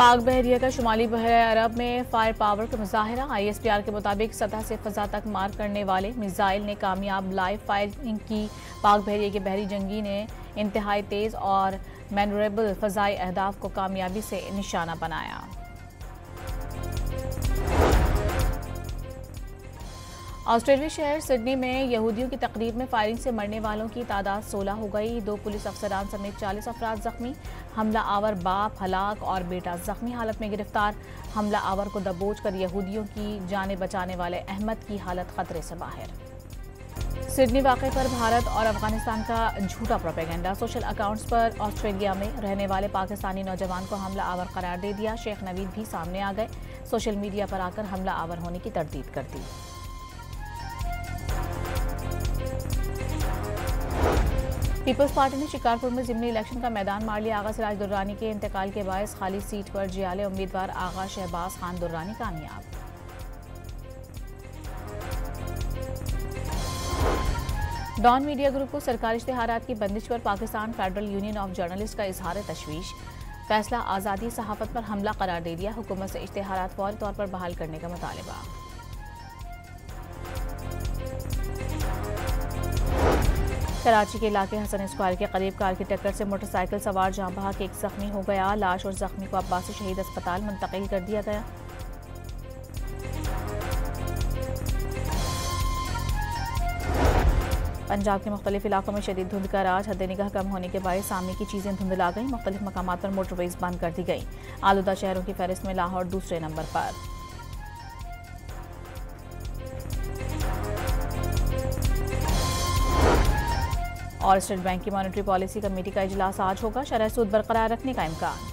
पाक बहरिया का शुमाली बहर अरब में फायर पावर का मुजाहरा। ISPR के मुताबिक सतह से फजा तक मार करने वाले मिसाइल ने कामयाब लाइव फायरिंग की। पाक बहरिया के बहरी जंगी ने इंतहाई तेज और मैनूरेबल फजाई अहदाफ को कामयाबी से निशाना बनाया। ऑस्ट्रेलिया शहर सिडनी में यहूदियों की तकरीब में फायरिंग से मरने वालों की तादाद 16 हो गई। 2 पुलिस अफसरान समेत 40 अफराद जख्मी। हमला आवर बाप हलाक और बेटा जख्मी हालत में गिरफ्तार। हमला आवर को दबोच कर यहूदियों की जानें बचाने वाले अहमद की हालत खतरे से बाहर। सिडनी वाक़े पर भारत और अफगानिस्तान का झूठा प्रोपेगेंडा। सोशल अकाउंट्स पर ऑस्ट्रेलिया में रहने वाले पाकिस्तानी नौजवान को हमला आवर करार दे दिया। शेख नवीद भी सामने आ गए, सोशल मीडिया पर आकर हमला आवर होने की तरदीद कर दी। पीपल्स पार्टी ने शिकारपुर में ज़िमनी इलेक्शन का मैदान मार लिया। आगा सिराज दुर्रानी के इंतकाल के बायस खाली सीट पर जियाले उम्मीदवार आगा शहबाज खान दुर्रानी कामयाब। डॉन मीडिया ग्रुप को सरकारी इश्तिहारात की बंदिश पर Pakistan federal union of journalist का इजहार तशवीश। फैसला आज़ादी सहाफ़त पर हमला करार दे दिया। हुकूमत से इश्तिहारात फौरी तौर पर बहाल करने का मुतालबा। कराची के इलाके हसन स्क्वायर के करीब कार की टक्कर से मोटरसाइकिल सवार जाँ बहक एक जख्मी हो गया। लाश और जख्मी को अब्बासी शहीद अस्पताल मुंतकिल कर दिया गया। पंजाब के मुख्तलिफ इलाकों में शदीद धुंध का राज। हद निगाह कम होने के बायस सामने की चीजें धुंधला गई। मुख्तलिफ मकामात पर मोटरवेज बंद कर दी गई। आलूदा शहरों की फहरिस्त में लाहौर दूसरे नंबर पर। और स्टेट बैंक की मॉनेटरी पॉलिसी कमेटी का इजलास आज होगा। शरह सूद बरकरार रखने का इम्कान।